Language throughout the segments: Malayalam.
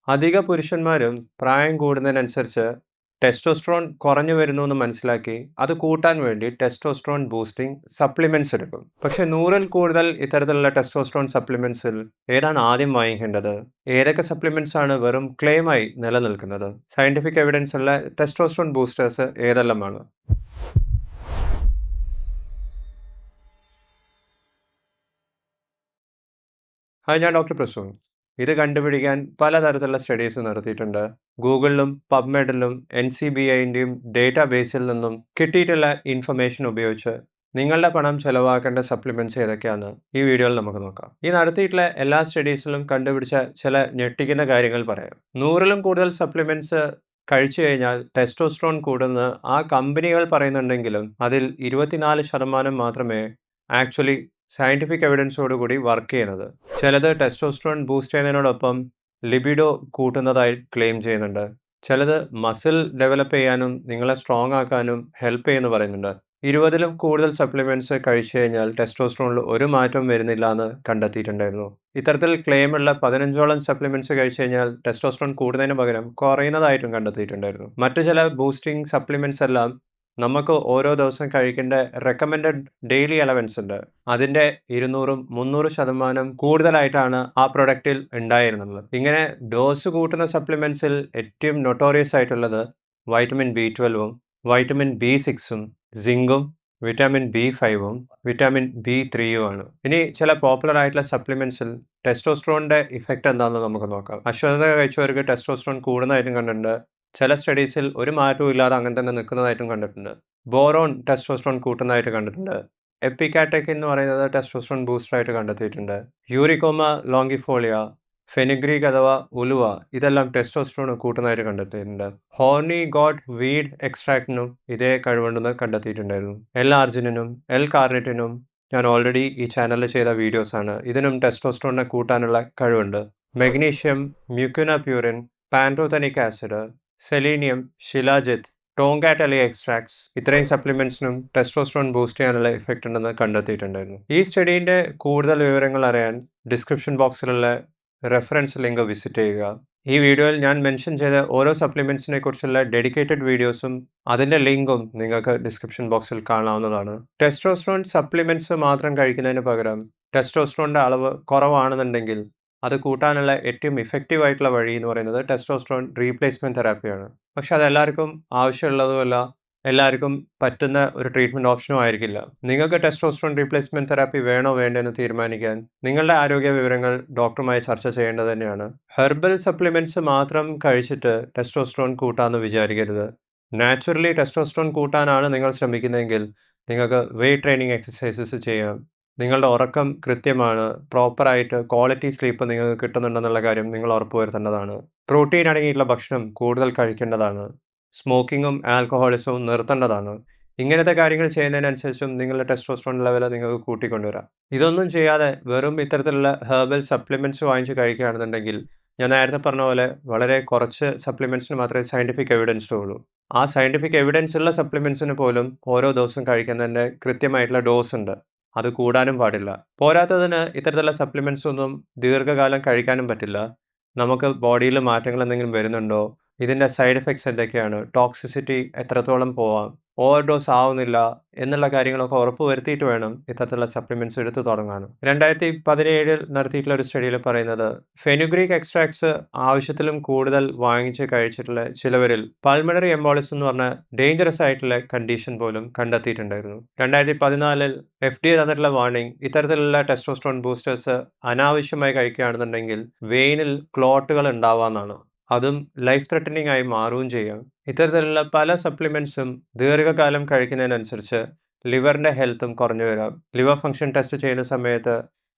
അധിക പുരുഷന്മാരും പ്രായം കൂടുന്നതിനനുസരിച്ച് ടെസ്റ്റോസ്ട്രോൺ കുറഞ്ഞു വരുന്നു എന്ന് മനസ്സിലാക്കി അത് കൂട്ടാൻ വേണ്ടി ടെസ്റ്റോസ്ട്രോൺ ബൂസ്റ്റിംഗ് സപ്ലിമെന്റ്സ് എടുക്കും. പക്ഷെ 100-ൽ കൂടുതൽ ഇത്തരത്തിലുള്ള ടെസ്റ്റോസ്ട്രോൺ സപ്ലിമെന്റ്സിൽ ഏതാണ് ആദ്യം വാങ്ങിക്കേണ്ടത്? ഏതൊക്കെ സപ്ലിമെന്റ്സ് ആണ് വെറും ക്ലെയിമായി നിലനിൽക്കുന്നത്? സയന്റിഫിക് എവിഡൻസ് ഉള്ള ടെസ്റ്റോസ്ട്രോൺ ബൂസ്റ്റേഴ്സ് ഏതെല്ലാമാണ്? ഹായ്, ഞാൻ ഡോക്ടർ പ്രസൂൺ. ഇത് കണ്ടുപിടിക്കാൻ പലതരത്തിലുള്ള സ്റ്റഡീസ് നടത്തിയിട്ടുണ്ട്. ഗൂഗിളിലും പബ്മെഡിലും NCBIൻ്റെയും ഡേറ്റാബേസിൽ നിന്നും കിട്ടിയിട്ടുള്ള ഇൻഫർമേഷൻ ഉപയോഗിച്ച് നിങ്ങളുടെ പണം ചെലവാക്കേണ്ട സപ്ലിമെന്റ്സ് ഏതൊക്കെയാണെന്ന് ഈ വീഡിയോയിൽ നമുക്ക് നോക്കാം. ഈ നടത്തിയിട്ടുള്ള എല്ലാ സ്റ്റഡീസിലും കണ്ടുപിടിച്ച ചില ഞെട്ടിക്കുന്ന കാര്യങ്ങൾ പറയാം. 100-ലും കൂടുതൽ സപ്ലിമെന്റ്സ് കഴിച്ചു കഴിഞ്ഞാൽ ടെസ്റ്റോസ്ട്രോൺ കൂടുന്ന ആ കമ്പനികൾ പറയുന്നുണ്ടെങ്കിലും അതിൽ 24% മാത്രമേ ആക്ച്വലി സയന്റിഫിക് എവിഡൻസോട് കൂടി വർക്ക് ചെയ്യുന്നത്. ചിലത് ടെസ്റ്റോസ്ട്രോൺ ബൂസ്റ്റ് ചെയ്യുന്നതിനോടൊപ്പം ലിബിഡോ കൂട്ടുന്നതായി ക്ലെയിം ചെയ്യുന്നുണ്ട്. ചിലത് മസിൽ ഡെവലപ്പ് ചെയ്യാനും നിങ്ങളെ സ്ട്രോങ് ആക്കാനും ഹെൽപ്പ് ചെയ്യുമെന്ന് പറയുന്നുണ്ട്. 20-ലും കൂടുതൽ സപ്ലിമെന്റ്സ് കഴിച്ചു കഴിഞ്ഞാൽ ടെസ്റ്റോസ്ട്രോണിൽ ഒരു മാറ്റം വരുന്നില്ല എന്ന് കണ്ടെത്തിയിട്ടുണ്ടായിരുന്നു. ഇത്തരത്തിൽ ക്ലെയിമുള്ള 15ഓളം സപ്ലിമെന്റ്സ് കഴിച്ചു കഴിഞ്ഞാൽ ടെസ്റ്റോസ്ട്രോൺ കൂടുന്നതിന് പകരം കുറയുന്നതായിട്ടും കണ്ടെത്തിയിട്ടുണ്ടായിരുന്നു. മറ്റു ചില ബൂസ്റ്റിംഗ് സപ്ലിമെന്റ്സ് എല്ലാം നമുക്ക് ഓരോ ദിവസം കഴിക്കേണ്ട റെക്കമെൻഡഡ് ഡെയിലി അലവൻസ് ഉണ്ട്. അതിൻ്റെ 200-300% കൂടുതലായിട്ടാണ് ആ പ്രൊഡക്റ്റിൽ ഉണ്ടായിരുന്നത്. ഇങ്ങനെ ഡോസ് കൂട്ടുന്ന സപ്ലിമെന്റ്സിൽ ഏറ്റവും നൊട്ടോറിയസ് ആയിട്ടുള്ളത് വൈറ്റമിൻ B12ഉം വൈറ്റമിൻ B6ഉം സിങ്കും വിറ്റാമിൻ B5ഉം വിറ്റാമിൻ B3ഉം ആണ്. ഇനി ചില പോപ്പുലർ ആയിട്ടുള്ള സപ്ലിമെന്റ്സിൽ ടെസ്റ്റോസ്ട്രോണിന്റെ ഇഫക്റ്റ് എന്താണെന്ന് നമുക്ക് നോക്കാം. അശ്വഗന്ധ കഴിച്ചവർക്ക് ടെസ്റ്റോസ്ട്രോൺ കൂടുന്നതായിട്ടും കണ്ടിട്ടുണ്ട്. ചില സ്റ്റഡീസിൽ ഒരു മാറ്റവും ഇല്ലാതെ അങ്ങനെ തന്നെ നിൽക്കുന്നതായിട്ടും കണ്ടിട്ടുണ്ട്. ബോറോൺ ടെസ്റ്റോസ്ട്രോൺ കൂട്ടുന്നതായിട്ട് കണ്ടിട്ടുണ്ട്. എപ്പിക്കാറ്റെക് എന്ന് പറയുന്നത് ടെസ്റ്റോസ്ട്രോൺ ബൂസ്റ്ററായിട്ട് കണ്ടെത്തിയിട്ടുണ്ട്. യൂറിക്കോമ ലോംഗിഫോളിയ, ഫെനുഗ്രീക്ക് അഥവാ ഉലുവ ഇതെല്ലാം ടെസ്റ്റോസ്ട്രോൺ കൂട്ടുന്നതായിട്ട് കണ്ടെത്തിയിട്ടുണ്ട്. ഹോർണി ഗോഡ് വീഡ് എക്സ്ട്രാക്റ്റിനും ഇതേ കഴിവുണ്ടെന്ന് കണ്ടെത്തിയിട്ടുണ്ടായിരുന്നു. L-ആർജിനിനും L-കാർണിറ്റിനും ഞാൻ ഓൾറെഡി ഈ ചാനലിൽ ചെയ്ത വീഡിയോസാണ്. ഇതിനും ടെസ്റ്റോസ്ട്രോണിനെ കൂട്ടാനുള്ള കഴിവുണ്ട്. മെഗ്നീഷ്യം, മ്യൂക്കിനപ്യൂരിൻ, pantothenic acid, selenium, shilajit, tongkat ali extracts ഇത്രയും സപ്ലിമെന്റ്സിനും ടെസ്റ്റോസ്ട്രോൺ ബൂസ്റ്റ് ചെയ്യാനുള്ള ഇഫക്റ്റ് ഉണ്ടെന്ന് കണ്ടെത്തിയിട്ടുണ്ടായിരുന്നു. ഈ സ്റ്റഡീൻ്റെ കൂടുതൽ വിവരങ്ങൾ അറിയാൻ ഡിസ്ക്രിപ്ഷൻ ബോക്സിലുള്ള റെഫറൻസ് ലിങ്ക് വിസിറ്റ് ചെയ്യുക. ഈ വീഡിയോയിൽ ഞാൻ മെൻഷൻ ചെയ്ത ഓരോ സപ്ലിമെന്റ്സിനെ കുറിച്ചുള്ള ഡെഡിക്കേറ്റഡ് വീഡിയോസും അതിൻ്റെ ലിങ്കും നിങ്ങൾക്ക് ഡിസ്ക്രിപ്ഷൻ ബോക്സിൽ കാണാവുന്നതാണ്. ടെസ്റ്റോസ്ട്രോൺ സപ്ലിമെന്റ്സ് മാത്രം കഴിക്കുന്നതിന് പകരം ടെസ്റ്റോസ്ട്രോണിൻ്റെ അളവ് കുറവാണെന്നുണ്ടെങ്കിൽ അത് കൂട്ടാനുള്ള ഏറ്റവും ഇഫക്റ്റീവ് ആയിട്ടുള്ള വഴി എന്ന് പറയുന്നത് ടെസ്റ്റോസ്ട്രോൺ റീപ്ലേസ്മെൻറ്റ് തെറാപ്പിയാണ്. പക്ഷെ അതെല്ലാവർക്കും ആവശ്യമുള്ളതുമല്ല, എല്ലാവർക്കും പറ്റുന്ന ഒരു ട്രീറ്റ്മെൻറ്റ് ഓപ്ഷനും ആയിരിക്കില്ല. നിങ്ങൾക്ക് ടെസ്റ്റോസ്ട്രോൺ റീപ്ലേസ്മെൻറ്റ് തെറാപ്പി വേണോ വേണ്ടെന്ന് തീരുമാനിക്കാൻ നിങ്ങളുടെ ആരോഗ്യ വിവരങ്ങൾ ഡോക്ടറുമായി ചർച്ച ചെയ്യേണ്ടത് തന്നെയാണ്. ഹെർബൽ സപ്ലിമെൻറ്റ്സ് മാത്രം കഴിച്ചിട്ട് ടെസ്റ്റോസ്ട്രോൺ കൂട്ടാമെന്ന് വിചാരിക്കരുത്. നാച്ചുറലി ടെസ്റ്റോസ്ട്രോൺ കൂട്ടാനാണ് നിങ്ങൾ ശ്രമിക്കുന്നതെങ്കിൽ നിങ്ങൾക്ക് വെയ്റ്റ് ട്രെയിനിങ് എക്സസൈസസ് ചെയ്യാം. നിങ്ങളുടെ ഉറക്കം കൃത്യമാണ്, പ്രോപ്പറായിട്ട് ക്വാളിറ്റി സ്ലീപ്പ് നിങ്ങൾക്ക് കിട്ടുന്നുണ്ടെന്നുള്ള കാര്യം നിങ്ങൾ ഉറപ്പുവരുത്തേണ്ടതാണ്. പ്രോട്ടീൻ അടങ്ങിയിട്ടുള്ള ഭക്ഷണം കൂടുതൽ കഴിക്കേണ്ടതാണ്. സ്മോക്കിങ്ങും ആൽക്കഹോളിസവും നിർത്തേണ്ടതാണ്. ഇങ്ങനത്തെ കാര്യങ്ങൾ ചെയ്യുന്നതിനനുസരിച്ചും നിങ്ങളുടെ ടെസ്റ്റോസ്ട്രോൺ ലെവൽ നിങ്ങൾക്ക് കൂട്ടിക്കൊണ്ടുവരാം. ഇതൊന്നും ചെയ്യാതെ വെറും ഇത്തരത്തിലുള്ള ഹെർബൽ സപ്ലിമെന്റ്സ് വാങ്ങിച്ച് കഴിക്കുകയാണെന്നുണ്ടെങ്കിൽ ഞാൻ നേരത്തെ പറഞ്ഞ പോലെ വളരെ കുറച്ച് സപ്ലിമെന്റ്സിന് മാത്രമേ സയന്റിഫിക് എവിഡൻസ് ഉള്ളൂ. ആ സയന്റിഫിക് എവിഡൻസ് ഉള്ള സപ്ലിമെന്റ്സിന് പോലും ഓരോ ദിവസം കഴിക്കുന്നതിൻ്റെ കൃത്യമായിട്ടുള്ള ഡോസ് ഉണ്ട്. അത് കൂടാനും പാടില്ല. പോരാത്തതിന് ഇത്തരത്തിലുള്ള സപ്ലിമെന്റ്സ് ഒന്നും ദീർഘകാലം കഴിക്കാനും പറ്റില്ല. നമുക്ക് ബോഡിയിൽ മാറ്റങ്ങൾ എന്തെങ്കിലും വരുന്നുണ്ടോ, ഇതിൻ്റെ സൈഡ് എഫക്ട്സ് എന്തൊക്കെയാണ്, ടോക്സിസിറ്റി എത്രത്തോളം പോവാം, ഓവർഡോസ് ആവുന്നില്ല എന്നുള്ള കാര്യങ്ങളൊക്കെ ഉറപ്പ് വരുത്തിയിട്ട് വേണം ഇത്തരത്തിലുള്ള സപ്ലിമെന്റ്സ് എടുത്തു തുടങ്ങാനും. 2017 നടത്തിയിട്ടുള്ള ഒരു സ്റ്റഡിയിൽ പറയുന്നത് ഫെനുഗ്രീക്ക് എക്സ്ട്രാക്ട്സ് ആവശ്യത്തിലും കൂടുതൽ വാങ്ങിച്ച് കഴിച്ചിട്ടുള്ള ചിലവരിൽ പൾമണറി എംബോളിസം എന്ന് പറഞ്ഞ ഡേഞ്ചറസ് ആയിട്ടുള്ള കണ്ടീഷൻ പോലും കണ്ടെത്തിയിട്ടുണ്ടായിരുന്നു. 2014 FDA തന്നിട്ടുള്ള വാർണിംഗ് ഇത്തരത്തിലുള്ള ടെസ്റ്റോസ്ട്രോൺ ബൂസ്റ്റേഴ്സ് അനാവശ്യമായി കഴിക്കുകയാണെന്നുണ്ടെങ്കിൽ വെയിനിൽ ക്ലോട്ടുകൾ ഉണ്ടാവാമെന്നാണ്. അതും ലൈഫ് ത്രെട്ടനിങ് ആയി മാറുകയും ചെയ്യാം. ഇത്തരത്തിലുള്ള പല സപ്ലിമെന്റ്സും ദീർഘകാലം കഴിക്കുന്നതിനനുസരിച്ച് ലിവറിൻ്റെ ഹെൽത്തും കുറഞ്ഞു വരാം. ലിവർ ഫംഗ്ഷൻ ടെസ്റ്റ് ചെയ്യുന്ന സമയത്ത്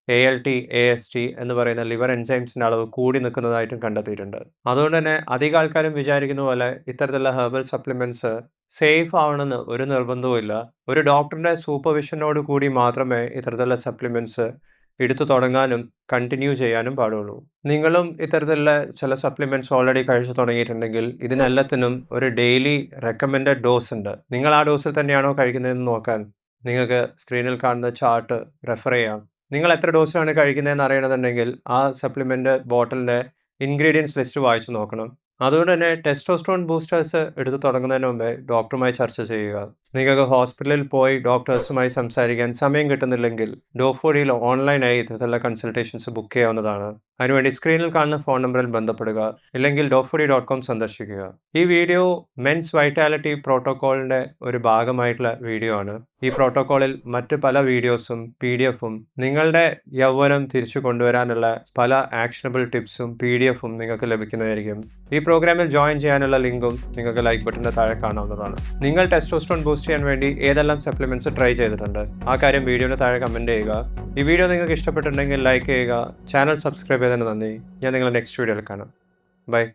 ALT, AST എന്ന് പറയുന്ന ലിവർ എൻസൈംസിൻ്റെ അളവ് കൂടി നിൽക്കുന്നതായിട്ടും കണ്ടെത്തിയിട്ടുണ്ട്. അതുകൊണ്ട് തന്നെ അധികം ആൾക്കാരും വിചാരിക്കുന്ന പോലെ ഇത്തരത്തിലുള്ള ഹെർബൽ സപ്ലിമെന്റ്സ് സേഫ് ആവണമെന്ന് ഒരു നിർബന്ധവും ഇല്ല. ഒരു ഡോക്ടറിൻ്റെ സൂപ്പർവിഷനോട് കൂടി മാത്രമേ ഇത്തരത്തിലുള്ള സപ്ലിമെന്റ്സ് എടുത്തു തുടങ്ങാനും കണ്ടിന്യൂ ചെയ്യാനും പാടുള്ളൂ. നിങ്ങളും ഇത്തരത്തിലുള്ള ചില സപ്ലിമെന്റ്സ് ഓൾറെഡി കഴിച്ചു തുടങ്ങിയിട്ടുണ്ടെങ്കിൽ ഇതിനെല്ലാത്തിനും ഒരു ഡെയിലി റെക്കമെൻഡഡ് ഡോസ് ഉണ്ട്. നിങ്ങൾ ആ ഡോസിൽ തന്നെയാണോ കഴിക്കുന്നതെന്ന് നോക്കാൻ നിങ്ങൾക്ക് സ്ക്രീനിൽ കാണുന്ന ചാർട്ട് റെഫർ ചെയ്യാം. നിങ്ങൾ എത്ര ഡോസാണ് കഴിക്കുന്നതെന്ന് അറിയണമെന്നുണ്ടെങ്കിൽ ആ സപ്ലിമെൻ്റ് ബോട്ടിലിൻ്റെ ഇൻഗ്രീഡിയൻസ് ലിസ്റ്റ് വായിച്ചു നോക്കണം. അതുകൊണ്ട് തന്നെ ടെസ്റ്റോസ്റ്ററോൺ ബൂസ്റ്റേഴ്സ് എടുത്ത് തുടങ്ങുന്നതിന് മുമ്പേ ഡോക്ടറുമായി ചർച്ച ചെയ്യുക. നിങ്ങൾക്ക് ഹോസ്പിറ്റലിൽ പോയി ഡോക്ടേഴ്സുമായി സംസാരിക്കാൻ സമയം കിട്ടുന്നില്ലെങ്കിൽ ഡോഫോഡിയിൽ ഓൺലൈനായി ഇത്തരത്തിലുള്ള കൺസൾട്ടേഷൻസ് ബുക്ക് ചെയ്യാവുന്നതാണ്. അതിനുവേണ്ടി സ്ക്രീനിൽ കാണുന്ന ഫോൺ നമ്പറിൽ ബന്ധപ്പെടുക, ഇല്ലെങ്കിൽ dofody.com സന്ദർശിക്കുക. ഈ വീഡിയോ മെൻസ് വൈറ്റാലിറ്റി പ്രോട്ടോക്കോളിൻ്റെ ഒരു ഭാഗമായിട്ടുള്ള വീഡിയോ ആണ്. ഈ പ്രോട്ടോക്കോളിൽ മറ്റ് പല വീഡിയോസും PDF-ഉം നിങ്ങളുടെ യൗവനം തിരിച്ചു കൊണ്ടുവരാനുള്ള പല ആക്ഷനബിൾ ടിപ്സും PDF-ഉം നിങ്ങൾക്ക് ലഭിക്കുന്നതായിരിക്കും. ഈ പ്രോഗ്രാമിൽ ജോയിൻ ചെയ്യാനുള്ള ലിങ്കും നിങ്ങൾക്ക് ലൈക്ക് ബട്ടൻ്റെ താഴെ കാണാവുന്നതാണ്. നിങ്ങൾ ടെസ്റ്റോസ്റ്ററോൺ ബൂസ്റ്റ് ചെയ്യാൻ വേണ്ടി ഏതെല്ലാം സപ്ലിമെൻറ്റ്സ് ട്രൈ ചെയ്തിട്ടുണ്ട്, ആ കാര്യം വീഡിയോയുടെ താഴെ കമൻറ്റ് ചെയ്യുക. ഈ വീഡിയോ നിങ്ങൾക്ക് ഇഷ്ടപ്പെട്ടിട്ടുണ്ടെങ്കിൽ ലൈക്ക് ചെയ്യുക. ചാനൽ സബ്സ്ക്രൈബ് ചെയ്തതിന് നന്ദി. ഞാൻ നിങ്ങളെ നെക്സ്റ്റ് വീഡിയോയിൽ കാണാം. ബൈ.